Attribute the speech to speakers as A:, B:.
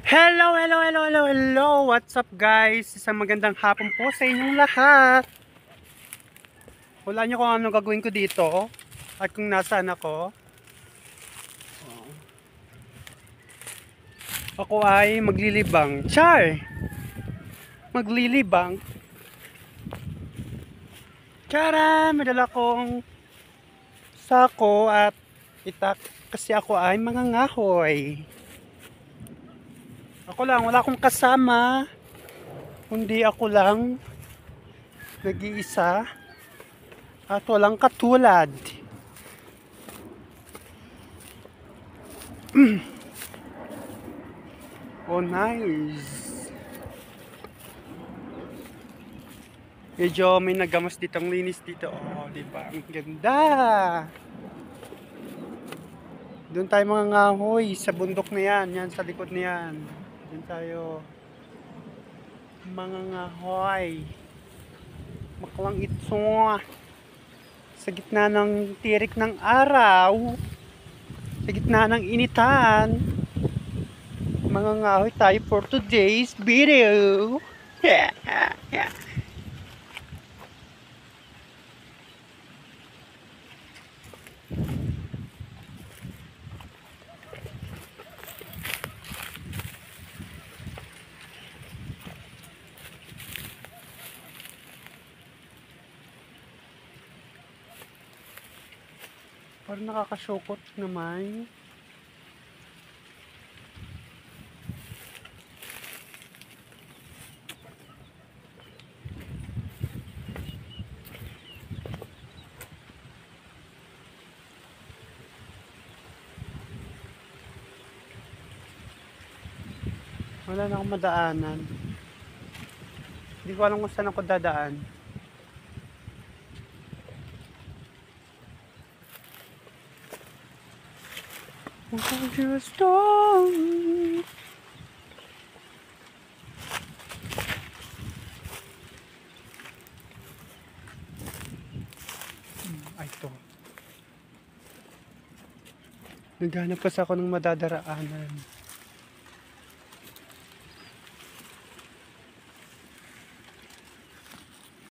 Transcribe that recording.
A: Hello, hello, hello, hello, hello. What's up guys? Isang magandang hapon po sa inyong lahat. Wala niyo kung ano gagawin ko dito at kung nasaan ako. Ako ay maglilibang. Char! Maglilibang. Tara! Madala kong sako at itak kasi ako ay mangangahoy. Ako lang, wala akong kasama. Kundi ako lang nag-iisa at walang katulad. Oh, nice. Medyo may nagamas dito, ang linis dito. Oh, di ba? Ang ganda. Doon tayo mga ngahoy sa bundok na yan. Yan sa likod na yan. Doon tayo mga ngahoy. Maklang ito. Sa gitna ng tirik ng araw. Sa gitna ng initan. Mga ngahoy tayo for today's video. Parang nakakasyokot naman. Wala na akong madaanan. Hindi ko alam kung saan ako dadaan. Ay, ito. Naghanap kasi ako ng madadaraanan.